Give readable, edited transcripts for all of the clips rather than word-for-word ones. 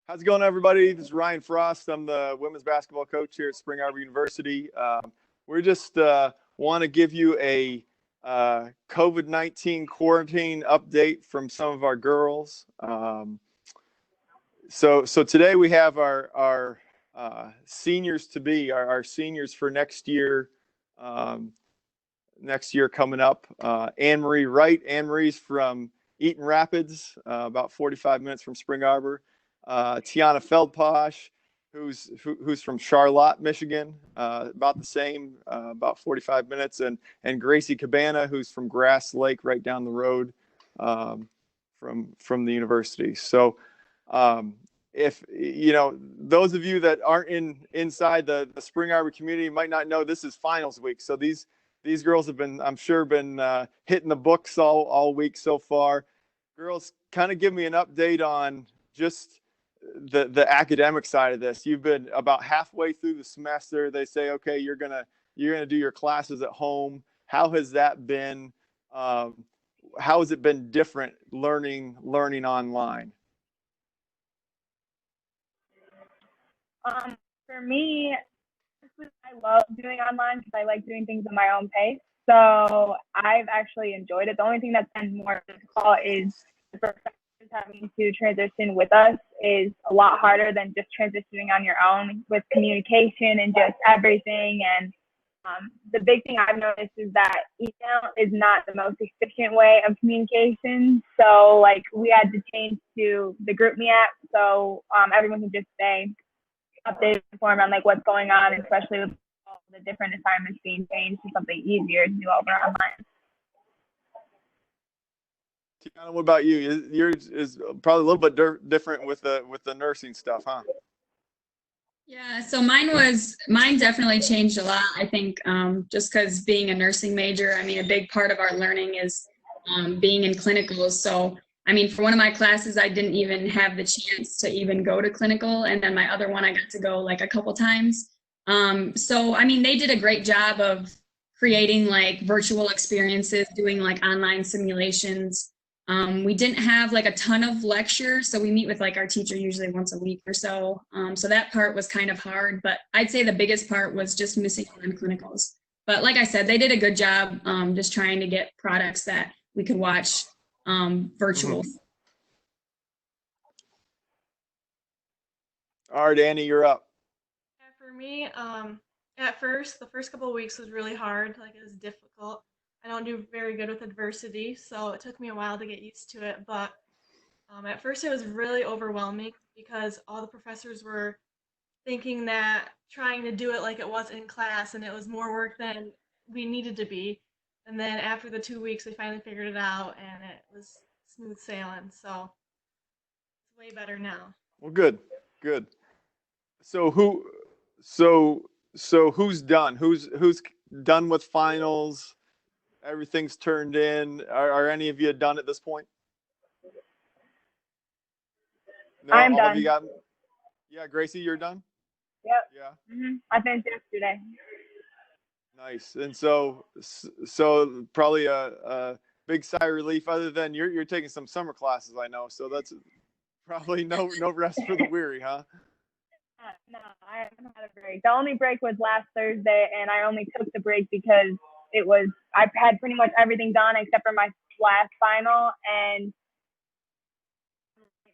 How's it going, everybody? This is Ryan Frost. I'm the women's basketball coach here at Spring Arbor University. We just want to give you a COVID-19 quarantine update from some of our girls. So today we have our seniors to be, our seniors for next year. Next year coming up. Anne Marie Wright. Anne Marie's from Eaton Rapids, about 45 minutes from Spring Arbor. Tiana Feldposh, who's from Charlotte, Michigan, about the same, about 45 minutes, and Gracie Cabana, who's from Grass Lake, right down the road from the university. So, if those of you that aren't inside the Spring Arbor community might not know, this is finals week. So these girls have been, I'm sure, hitting the books all week so far. Girls, kind of give me an update on just the academic side of this. You've been about halfway through the semester. They say, okay, you're gonna do your classes at home. How has that been? How has it been different learning online? For me, I love doing online because I like doing things at my own pace. So I've actually enjoyed it. The only thing that's been more difficult is the professors having to transition with us is a lot harder than just transitioning on your own with communication and just everything. And the big thing I've noticed is that email is not the most efficient way of communication. So like we had to change to the GroupMe app so everyone can just stay updated form on like what's going on, especially with all the different assignments being changed to something easier to do over online. Tiana, what about you? Yours is probably a little bit different with the nursing stuff, huh? Yeah, so mine definitely changed a lot. I think just because being a nursing major, I mean, a big part of our learning is being in clinicals. So, I mean, for one of my classes, I didn't even have the chance to even go to clinical. And then my other one, I got to go like a couple times. So, I mean, they did a great job of creating like virtual experiences, doing like online simulations. We didn't have like a ton of lectures, so we meet with like our teacher usually once a week or so. So that part was kind of hard, but I'd say the biggest part was just missing on clinicals. But like I said, they did a good job just trying to get products that we could watch virtual. Mm-hmm. All right, Annie, you're up. Yeah, for me, at first, the first couple of weeks was really hard. Like it was difficult. I don't do very good with adversity, so it took me a while to get used to it. But at first, it was really overwhelming because all the professors were thinking that trying to do it like it was in class, and it was more work than we needed to be. And then after the 2 weeks, we finally figured it out, and it was smooth sailing. So it's way better now. Well, good. So who's done? Who's done with finals? Everything's turned in. Are any of you done at this point? No, I'm all done. of you got. Yeah, Gracie, you're done. Yep. Yeah. Mm-hmm. I finished yesterday. Nice. And so probably a big sigh of relief. Other than you're taking some summer classes, I know. So that's probably no rest for the weary, huh? No, I haven't had a break. The only break was last Thursday, and I only took the break because I had pretty much everything done except for my last final, and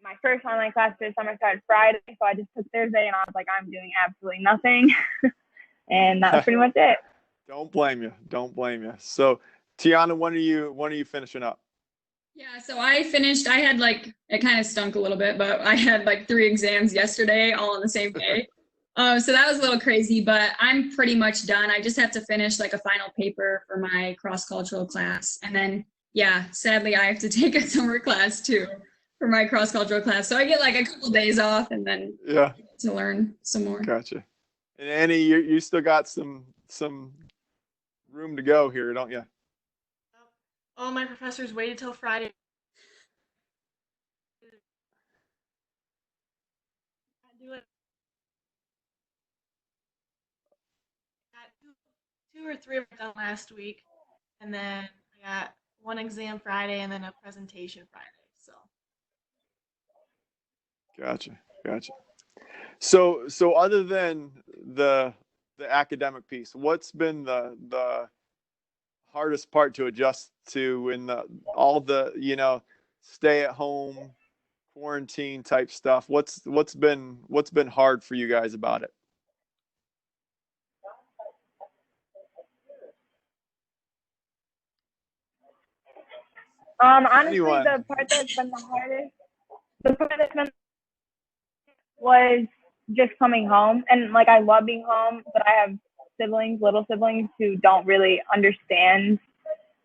my first online class for the summer started Friday, so I just took Thursday, and I was like, I'm doing absolutely nothing, and that was pretty much it. Don't blame you. So, Tiana, when are you finishing up? Yeah, so I had like, it kind of stunk a little bit, but I had like 3 exams yesterday all on the same day. So that was a little crazy, but I'm pretty much done. I just have to finish like a final paper for my cross-cultural class. And then, yeah, sadly, I have to take a summer class too for my cross-cultural class. So I get like a couple days off and then to learn some more. Gotcha. And Annie, you still got some room to go here, don't you? All my professors waited till Friday. Do it. Got two or three were done last week, and then I got one exam Friday and then a presentation Friday. So. Gotcha. Gotcha. So other than the academic piece, what's been the hardest part to adjust to in all the, stay at home quarantine type stuff? What's been hard for you guys about it? Honestly, Anyone? the part that's been the hardest, the part that's been was just coming home. And like, I love being home, but I have siblings, little siblings, who don't really understand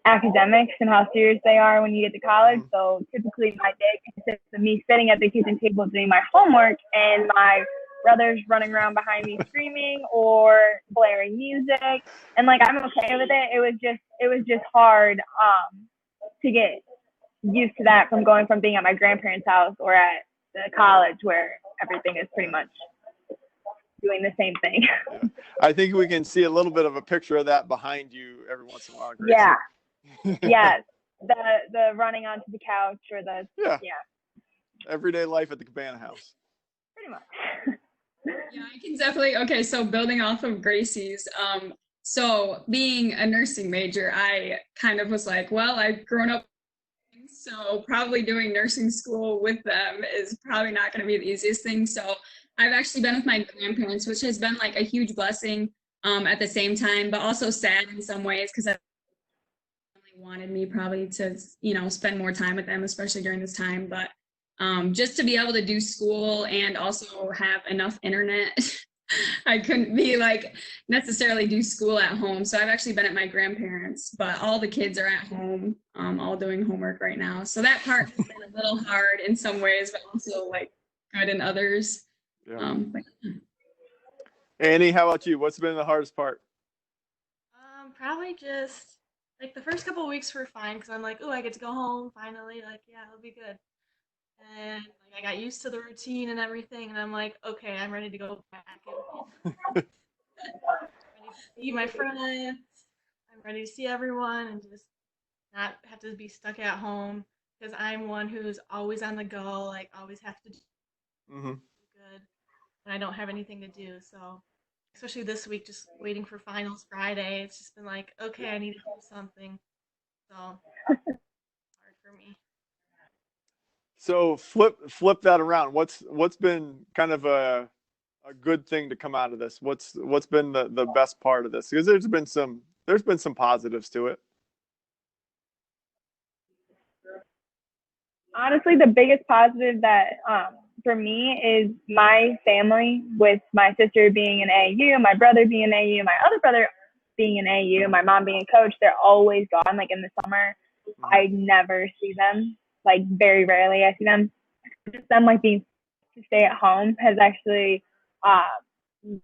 academics and how serious they are when you get to college. Mhm. So typically my day consists of me sitting at the kitchen table doing my homework and my brothers running around behind me screaming or blaring music. And like, I'm okay with it. It was just hard to get used to that from going from being at my grandparents' house or at the college where everything is pretty much doing the same thing. Yeah. I think we can see a little bit of a picture of that behind you every once in a while, Gracie. Yeah. Yes. The running onto the couch or the Yeah. yeah, Everyday life at the Cabana House. pretty much. Yeah, I can definitely. Okay, so building off of Gracie's, so being a nursing major, I kind of was like, well, I've grown up, so probably doing nursing school with them is probably not going to be the easiest thing. So I've actually been with my grandparents, which has been like a huge blessing at the same time, but also sad in some ways because I wanted me probably to, spend more time with them, especially during this time. But just to be able to do school and also have enough internet, I couldn't be like necessarily do school at home. So I've actually been at my grandparents, but all the kids are at home, all doing homework right now. So that part has been a little hard in some ways, but also like good in others. Yeah. Annie, how about you? What's been the hardest part? Probably just like the first couple of weeks were fine because I'm like, oh, I get to go home finally. Like, yeah, it'll be good. And like I got used to the routine and everything, and I'm like, okay, I'm ready to go back and ready to see my friends. I'm ready to see everyone and just not have to be stuck at home because I'm one who's always on the go, like always have to do Mm-hmm. good when I don't have anything to do. So especially this week, just waiting for finals Friday, it's just been like, okay, I need to do something. So hard for me. So flip that around. What's been kind of a good thing to come out of this? What's been the best part of this? Because there's been some positives to it. Honestly, the biggest positive that for me is my family, with my sister being an AU, my brother being an AU, my other brother being an AU, my mom being a coach. They're always gone. Like in the summer, Mm-hmm. I never see them. Like very rarely I see them. Just them like being to stay at home has actually uh,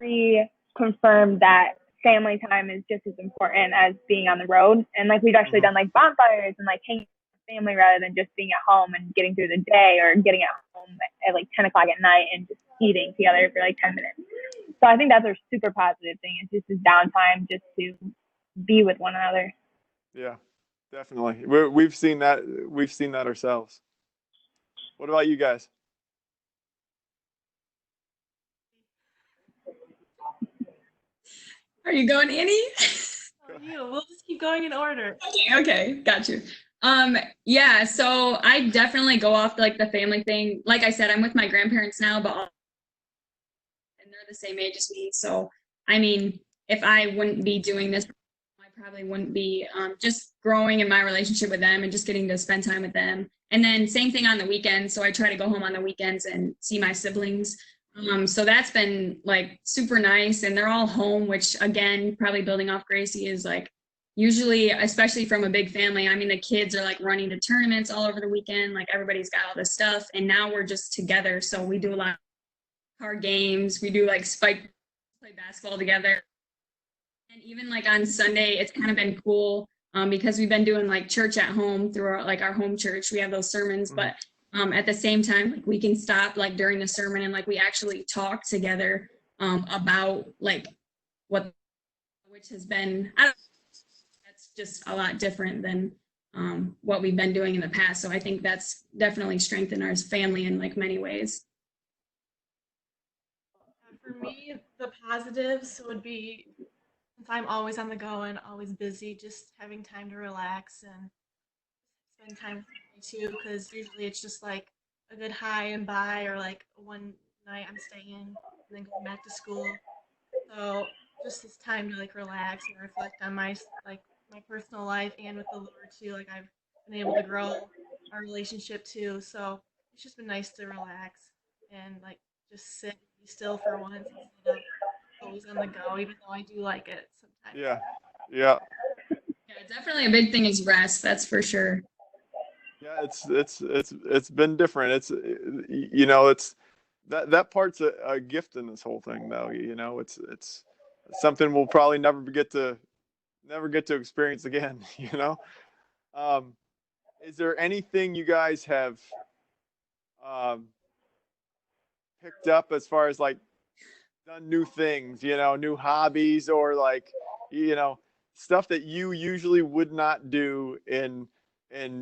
reconfirmed that family time is just as important as being on the road. And like we've actually done like bonfires and like hanging with family rather than just being at home and getting through the day or getting at home at like 10 o'clock at night and just eating together for like 10 minutes. So I think that's a super positive thing. It's just this downtime just to be with one another. Yeah, definitely. We've seen that. We've seen that ourselves. What about you guys? Are you going, Annie? We'll just keep going in order. Okay, got you. Yeah, so I definitely go off like the family thing. Like I said, I'm with my grandparents now, but and they're the same age as me. So I mean, if I wouldn't be doing this, I probably wouldn't be just growing in my relationship with them and just getting to spend time with them. And then same thing on the weekends. So I try to go home on the weekends and see my siblings. So that's been like super nice, and they're all home, which again, probably building off Gracie is like usually, especially from a big family. I mean, the kids are like running to tournaments all over the weekend, like everybody's got all this stuff, and now we're just together. So we do a lot of card games, we do like play basketball together, and even like on Sunday, it's kind of been cool because we've been doing like church at home through our home church. We have those sermons, but at the same time, like we can stop like during the sermon and like we actually talk together about like which has been, I don't know, that's just a lot different than what we've been doing in the past. So I think that's definitely strengthened our family in like many ways. For me, the positives would be since I'm always on the go and always busy, just having time to relax and spend time with family too. Because usually it's just like a good hi and bye, or like one night I'm staying and then going back to school. So just this time to like relax and reflect on my personal life and with the Lord too. Like I've been able to grow our relationship too. So it's just been nice to relax and like just sit and be still for once instead of always on the go, even though I do like it sometimes. Yeah. Yeah. Yeah, definitely a big thing is rest. That's for sure. Yeah, it's been different. It's that part's a gift in this whole thing, though. It's something we'll probably never get to experience again. Um, is there anything you guys have um, picked up as far as like done new things, new hobbies, or like, you know, stuff that you usually would not do in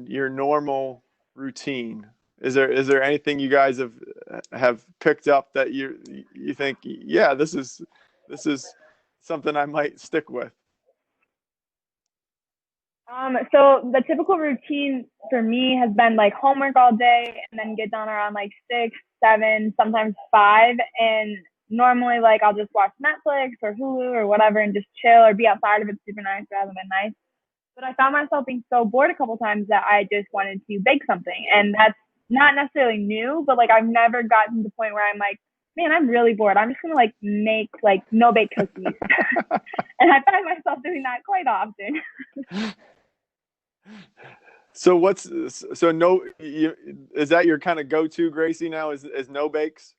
your normal routine? Is there anything you guys have picked up that you think, yeah, this is something I might stick with? So the typical routine for me has been like homework all day and then get done around like 6, 7, sometimes 5. And normally like I'll just watch Netflix or Hulu or whatever and just chill or be outside if it's super nice rather than nice. But I found myself being so bored a couple times that I just wanted to bake something. And that's not necessarily new, but like I've never gotten to the point where I'm like, man, I'm really bored. I'm just gonna like make like no bake cookies. And I find myself doing that quite often. So no, is that your kind of go-to, Gracie, now is no bakes?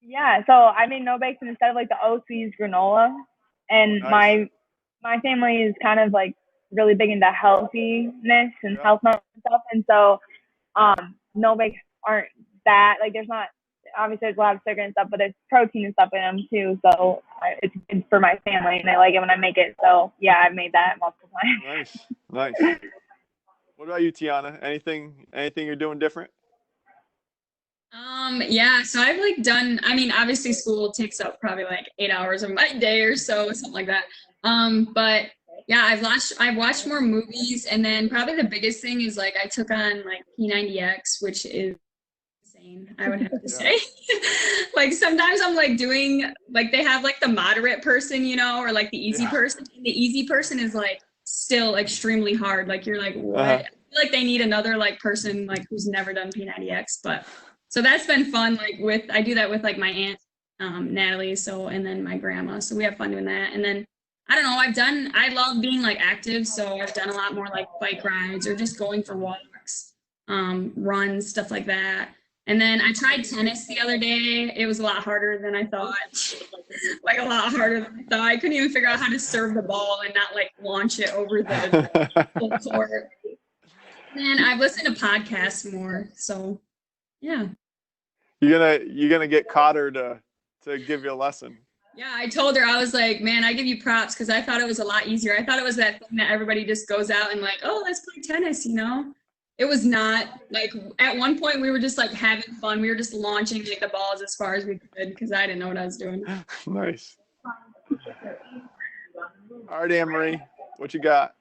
Yeah, so I made no bakes and instead of like the OC's granola. And Nice. my family is kind of like really big into healthiness and Yeah. health and stuff. And so no bakes aren't that like there's not obviously there's a lot of sugar and stuff, but there's protein and stuff in them too. So it's good for my family and they like it when I make it. So yeah, I've made that multiple times. Nice. What about you, Tiana? Anything you're doing different? Yeah, so I've like done, I mean, obviously school takes up probably like 8 hours of my day or so, something like that. But yeah, I've watched more movies, and then probably the biggest thing is like I took on like P90X, which is insane, I would have to Yeah. say. Like sometimes I'm like doing like they have like the moderate person, or like the easy Yeah. person. And the easy person is like still extremely hard. Like you're like, what? Uh-huh. I feel like they need another like person like who's never done P90X. But so that's been fun. Like I do that with like my aunt Natalie, and then my grandma. So we have fun doing that. And then I don't know, I love being like active. So I've done a lot more like bike rides or just going for walks, runs, stuff like that. And then I tried tennis the other day. It was a lot harder than I thought. Like a lot harder than I thought. I couldn't even figure out how to serve the ball and not like launch it over the full court. And I've listened to podcasts more. So yeah. You're gonna get Cotter to give you a lesson. Yeah, I told her, I was like, man, I give you props because I thought it was a lot easier. I thought it was that thing that everybody just goes out and like, oh, let's play tennis, It was not. Like at one point we were just like having fun. We were just launching like the balls as far as we could because I didn't know what I was doing. Nice. All right, Anne-Marie, what you got?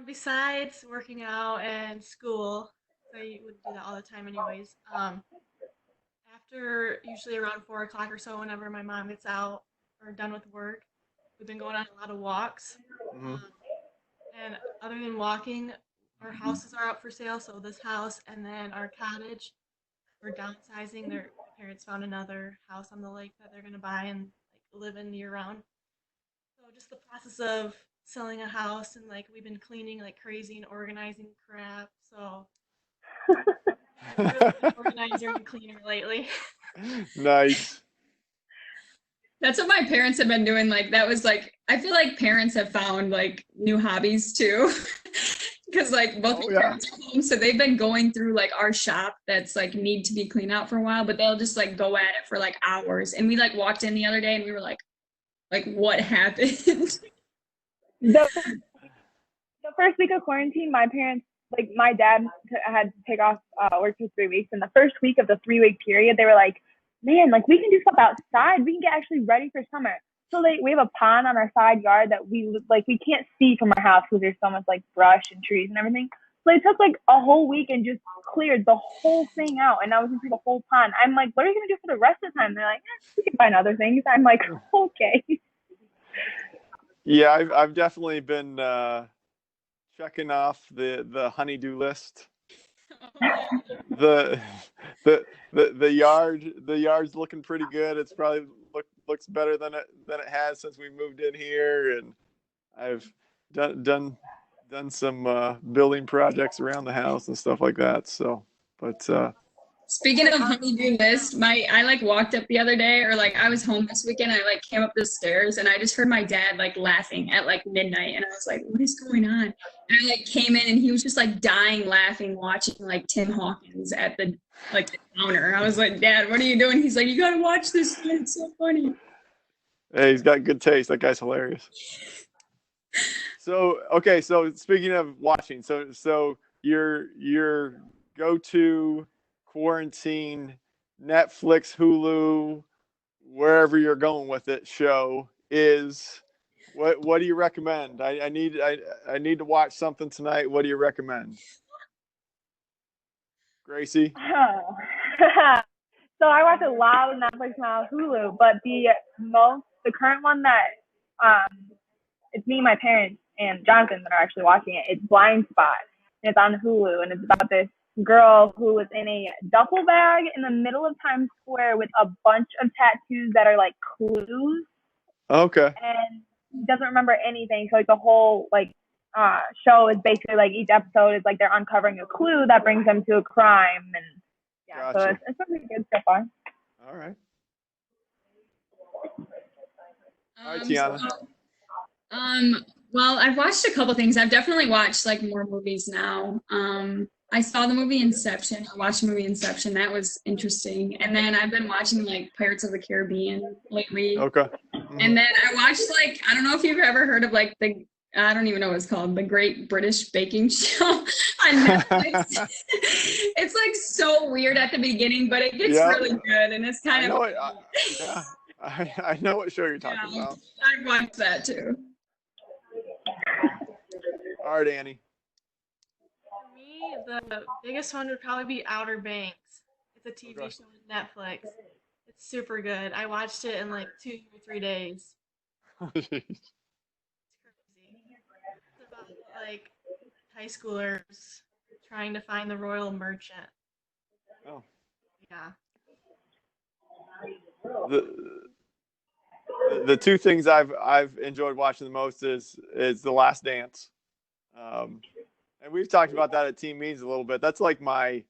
Besides working out and school, I would do that all the time anyways. After usually around 4 o'clock or so, whenever my mom gets out or done with work, we've been going on a lot of walks. Mm-hmm. And other than walking, our houses are up for sale. So this house and then our cottage, we're downsizing. My parents found another house on the lake that they're gonna buy and like live in year round. So just the process of selling a house and like we've been cleaning like crazy and organizing crap. So I've really been an organizer and cleaner lately. Nice. That's what my parents have been doing. Like that was like, I feel like parents have found like new hobbies too. Because like both my parents are home, so they've been going through like our shop that's like need to be cleaned out for a while, but they'll just like go at it for like hours. And we like walked in the other day and we were like what happened? The first week of quarantine, my parents, like my dad had to take off work for 3 weeks. And the first week of the 3-week period, they were like, man, like we can do stuff outside. We can get actually ready for summer. So we have a pond on our side yard that we can't see from our house because there's so much like brush and trees and everything. So they took like a whole week and just cleared the whole thing out, and now we can see the whole pond. I'm like, what are you gonna do for the rest of the time? They're like, we can find other things. I'm like, okay. Yeah, I've definitely been checking off the honeydew list. the the yard's looking pretty good. It's probably looks better than it has since we moved in here, and I've done some building projects around the house and stuff like that. So, but Speaking of honeydew list, I like walked up the other day, or like I was home this weekend. I like came up the stairs and I just heard my dad like laughing at like midnight, and I was like, "What is going on?" And I like came in and he was just like dying laughing, watching like Tim Hawkins at the counter. I was like, "Dad, what are you doing?" He's like, "You gotta watch this. It's so funny." hey, he's got good taste. That guy's hilarious. So okay, so speaking of watching, so your go-to quarantine Netflix, Hulu, wherever you're going with it show is what do you recommend? I need to watch something tonight. What do you recommend? Gracie? Oh. So I watch a lot of Netflix now, Hulu, but the current one that it's me, my parents, and Jonathan that are actually watching it. It's Blind Spot, and it's on Hulu, and it's about this girl who was in a duffel bag in the middle of Times Square with a bunch of tattoos that are like clues, Okay. and doesn't remember anything. So like the whole show is basically like each episode is like they're uncovering a clue that brings them to a crime, and yeah, Gotcha. so it's really good so far. All right. All right, Tiana. Well, I've watched a couple things. I've definitely watched like more movies now. I saw the movie Inception. I watched the movie Inception. That was interesting. And then I've been watching like Pirates of the Caribbean lately. Okay. And then I watched like, I don't know if you've ever heard of like I don't even know what it's called, The Great British Baking Show on Netflix. It's like so weird at the beginning, but it gets really good, and it's kind of. I know what show you're talking about. I've watched that too. All right, Annie. For me, the biggest one would probably be Outer Banks. It's a TV show on Netflix. It's super good. I watched it in like 2 or 3 days. It's crazy. It's about like high schoolers trying to find the royal merchant. Oh. Yeah. The two things I've enjoyed watching the most is The Last Dance, and we've talked about that at team meetings a little bit. That's like that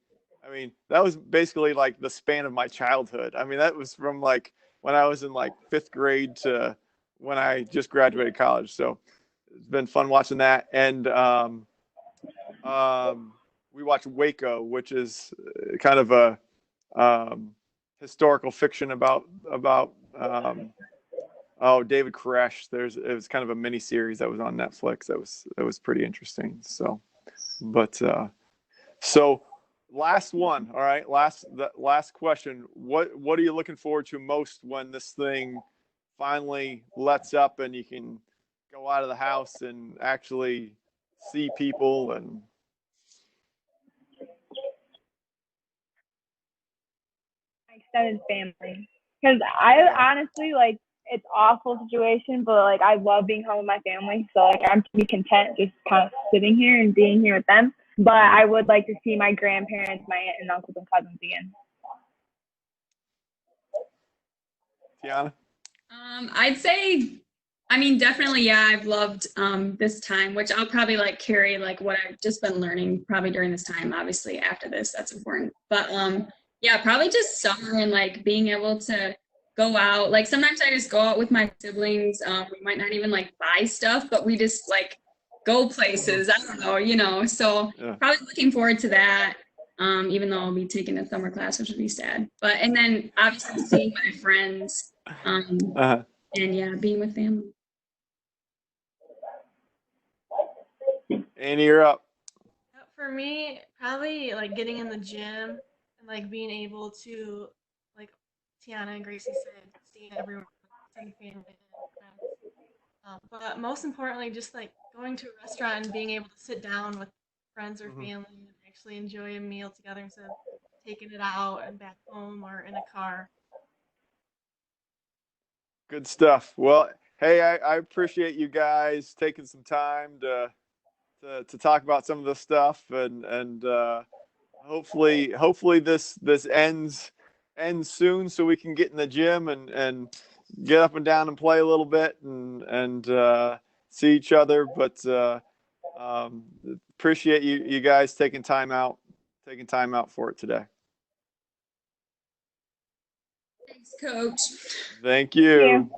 was basically like the span of my childhood. I mean, that was from like when I was in like 5th grade to when I just graduated college. So it's been fun watching that. And we watched Waco, which is kind of a historical fiction about David Koresh. It was kind of a mini series that was on Netflix. That was pretty interesting. So, but so last one. All right, last question. What are you looking forward to most when this thing finally lets up and you can go out of the house and actually see people and My extended family, because I honestly like it's awful situation, but like I love being home with my family, so like I'm pretty content just kind of sitting here and being here with them. But I would like to see my grandparents, my aunt and uncles and cousins again. Tiana? I'd say, I mean, definitely, yeah, I've loved this time, which I'll probably like carry like what I've just been learning probably during this time. Obviously, after this, that's important. But yeah, probably just summer and like being able to go out. Like sometimes I just go out with my siblings. We might not even like buy stuff, but we just like go places. I don't know, So probably looking forward to that. Even though I'll be taking a summer class, which would be sad. But and then obviously seeing my friends. And yeah, being with family. Annie, you're up. For me, probably like getting in the gym and like being able to like Tiana and Gracie said, seeing everyone, and family and friends. But most importantly, just like going to a restaurant and being able to sit down with friends or Mhm. family and actually enjoy a meal together instead of taking it out and back home or in a car. Good stuff. Well, hey, I appreciate you guys taking some time to talk about some of this stuff, and hopefully this ends soon so we can get in the gym and get up and down and play a little bit and see each other. But appreciate you guys taking time out for it today. Thanks, Coach. Thank Thank you. you.